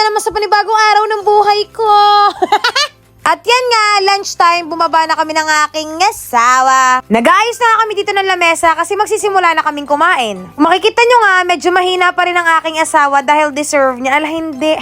naman sa panibagong araw ng buhay ko. At yan nga, lunchtime, bumaba na kami ng aking asawa. Nag-aayos na kami dito ng lamesa kasi magsisimula na kaming kumain. Kung makikita nyo nga, medyo mahina pa rin ang aking asawa dahil deserve niya. Ala, hindi.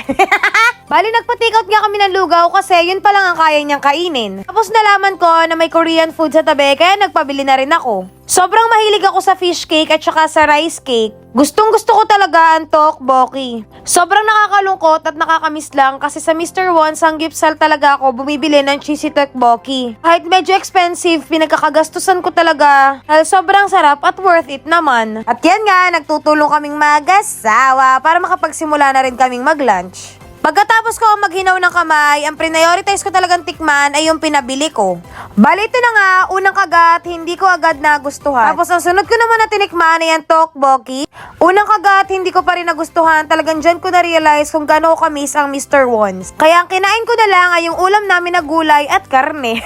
Bali, nagpa-take out nga kami ng lugaw kasi yun pa lang ang kaya niyang kainin. Tapos nalaman ko na may Korean food sa tabi kaya nagpabili na rin ako. Sobrang mahilig ako sa fish cake at saka sa rice cake. Gustong gusto ko talaga ang tteokbokki. Sobrang nakakalungkot at nakakamiss lang kasi sa Mr. Won, sanggipsal talaga ako bumibili ng cheesy tteokbokki. Kahit medyo expensive, pinagkakagastusan ko talaga. Dahil sobrang sarap at worth it naman. At yan nga, nagtutulong kaming mag-asawa para makapagsimula na rin kaming mag-lunch. Pagkatapos ko maghinaw ng kamay, ang prioritize ko talagang tikman ay yung pinabili ko. Bali, ito na nga, unang kagat, hindi ko agad nagustuhan. Tapos ang sunod ko naman na tinikman ay ang tteokbokki. Unang kagat, hindi ko pa rin nagustuhan. Talagang dyan ko na-realize kung gaano kamis ang Mr. Won's. Kaya ang kinain ko na lang ay yung ulam namin na gulay at karne.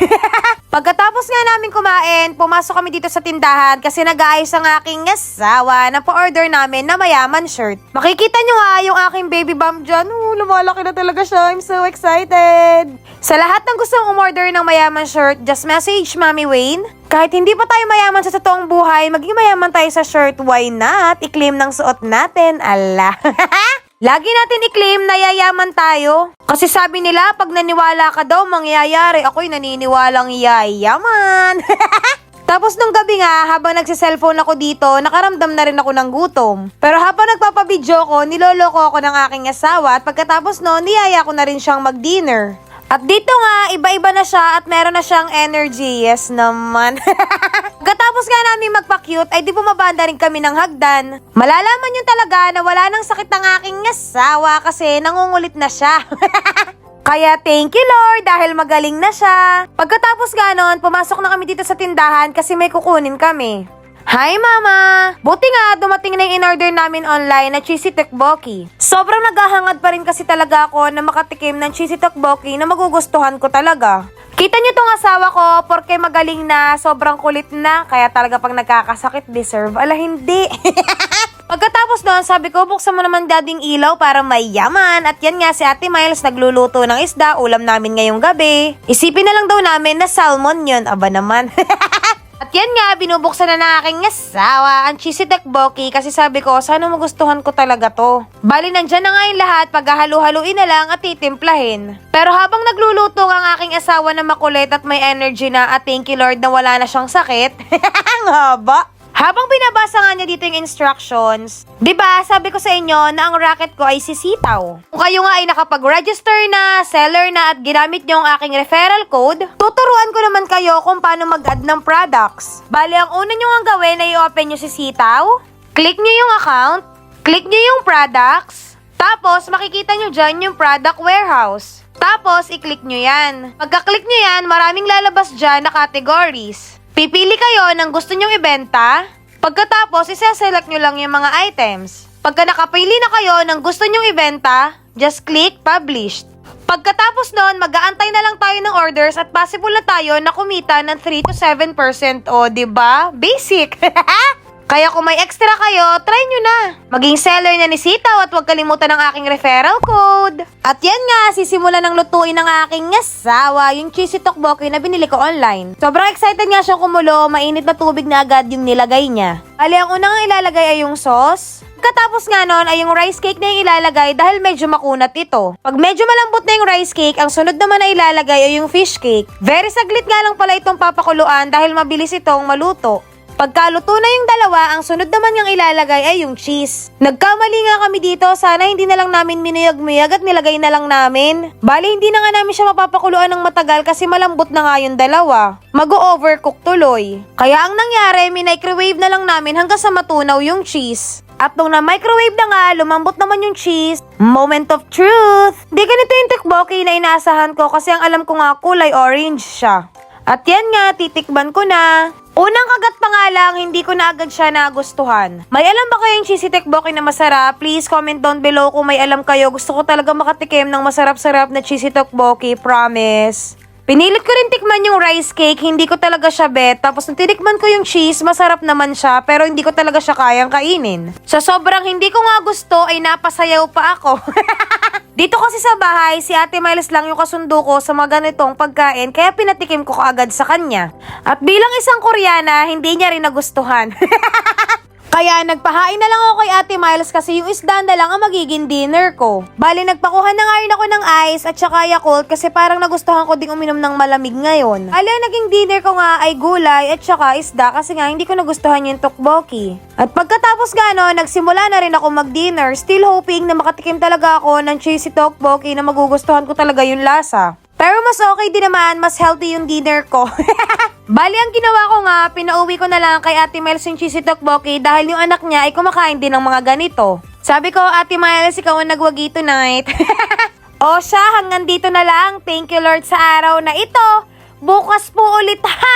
Pagkatapos nga namin kumain, pumasok kami dito sa tindahan kasi nag-aayos ang aking asawa na pa-order namin na mayaman shirt. Makikita nyo nga yung aking baby bump dyan. Lumalaki na talaga siya. I'm so excited. Sa lahat ng gustong umorder ng mayaman shirt, just message Mami Wayne. Kahit hindi pa tayo mayaman sa totoong buhay, maging mayaman tayo sa shirt. Why not? I-claim ng suot natin. Ala. Lagi natin i-claim na yayaman tayo. Kasi sabi nila, pag naniwala ka daw, mangyayari. Ako'y naniniwalang yayaman. Tapos nung gabi nga, habang nagsiselfone ako dito, nakaramdam na rin ako ng gutom. Pero habang nagpapabidyo ko, niloloko ako ng aking asawa at pagkatapos no, niyaya ko na rin siyang mag-dinner. At dito nga, iba-iba na siya at meron na siyang energy. Yes naman. Pagkatapos nga namin magpa-cute, ay di bumabanda rin kami ng hagdan. Malalaman yun talaga na wala nang sakit ang aking asawa kasi nangungulit na siya. Kaya thank you Lord dahil magaling na siya. Pagkatapos ganon, pumasok na kami dito sa tindahan kasi may kukunin kami. Hi Mama! Buti nga dumating na yung in-order namin online na cheesy tteokbokki. Sobrang naghahangad pa rin kasi talaga ako na makatikim ng cheesy tteokbokki na magugustuhan ko talaga. Kita niyo tong asawa ko porque magaling na, sobrang kulit na, kaya talaga pag nagkakasakit deserve. Ala hindi! Pagkatapos doon, sabi ko, buksan mo naman dading ilaw para mayaman. At yan nga, si Ate Miles nagluluto ng isda, ulam namin ngayong gabi. Isipin na lang daw namin na salmon yun, aba naman. At yan nga, binubuksan na ng aking asawa ang cheesy tteokbokki kasi sabi ko, sana magustuhan ko talaga to. Bali, nandyan na nga yung lahat, paghahalu-haluin na lang at titimplahin. Pero habang nagluluto ang aking asawa na makulit at may energy na at thank you Lord na wala na siyang sakit. Ang haba! Habang binabasa nga niya dito yung instructions, 'di ba? Sabi ko sa inyo na ang racket ko ay sisitaw. Kung kayo nga ay nakapag-register na, seller na at ginamit niyo ang aking referral code, tuturuan ko naman kayo kung paano mag-add ng products. Bali, ang una niyo nga gawin ay i-open niyo sisitaw, click niyo yung account, click niyo yung products, tapos makikita niyo diyan yung product warehouse. Tapos i-click niyo 'yan. Pagka-click niyo 'yan, maraming lalabas diyan na categories. Pipili kayo ng gusto nyong ibenta. Pagkatapos, isa-select nyo lang yung mga items. Pagka nakapili na kayo ng gusto nyong ibenta, just click Published. Pagkatapos nun, mag-aantay na lang tayo ng orders at possible na tayo na kumita ng 3 to 7%. O, diba? Basic! Kaya kung may extra kayo, try nyo na. Maging seller na ni Sitaw at huwag kalimutan ang aking referral code. At yan nga, sisimula ng lutuin ng aking asawa, yung cheesy tteokbokki na binili ko online. Sobrang excited nga siyang kumulo, mainit na tubig na agad yung nilagay niya. Bali, ang unang ilalagay ay yung sauce. Pagkatapos nga nun ay yung rice cake na yung ilalagay dahil medyo makunat ito. Pag medyo malambot na yung rice cake, ang sunod naman na ilalagay ay yung fish cake. Very saglit nga lang pala itong papakuluan dahil mabilis itong maluto. Pagkaluto na yung dalawa, ang sunod naman yung ilalagay ay yung cheese. Nagkamali nga kami dito, sana hindi na lang namin minuyag-muyag at nilagay na lang namin. Bali, hindi na nga namin siya mapapakuluan ng matagal kasi malambot na nga yung dalawa. Mag-overcook tuloy. Kaya ang nangyari, minicrowave na lang namin hanggang sa matunaw yung cheese. At nung na-microwave na nga, lumambot naman yung cheese. Moment of truth! Di ganito yung tteokbokki na inaasahan ko kasi ang alam ko nga kulay orange siya. At yan nga, titikman ko na. Unang kagat pa nga lang, hindi ko na agad siya nagustuhan. May alam ba kayong cheesy tteokbokki na masarap? Please comment down below kung may alam kayo. Gusto ko talaga makatikim ng masarap-sarap na cheesy tteokbokki, promise. Pinilit ko rin tikman yung rice cake, hindi ko talaga siya bet. Tapos nung tinikman ko yung cheese, masarap naman siya, pero hindi ko talaga siya kayang kainin. Sa sobrang hindi ko nga gusto, ay napasayaw pa ako. Dito kasi sa bahay, si Ate Miles lang yung kasundo ko sa mga ganitong pagkain, kaya pinatikim ko kaagad sa kanya. At bilang isang Koreana, hindi niya rin nagustuhan. Kaya nagpahain na lang ako kay Ate Miles kasi yung isda na lang ang magiging dinner ko. Bali, nagpakuha na nga rin ako ng ice at saka Yakult kasi parang nagustuhan ko ding uminom ng malamig ngayon. Bali, ang naging dinner ko nga ay gulay at saka isda kasi nga hindi ko nagustuhan yung tteokbokki. At pagkatapos gano'n, nagsimula na rin ako mag-dinner, still hoping na makatikim talaga ako ng cheesy tteokbokki na magugustuhan ko talaga yung lasa. Pero mas okay din naman, mas healthy yung dinner ko. Bali, ang ginawa ko nga, pinauwi ko na lang kay Ate Miles yung cheesy tteokbokki dahil yung anak niya ay kumakain din ng mga ganito. Sabi ko, Ate Miles, ikaw ang nagwagi tonight. O siya, hanggang dito na lang. Thank you Lord sa araw na ito. Bukas po ulit ha.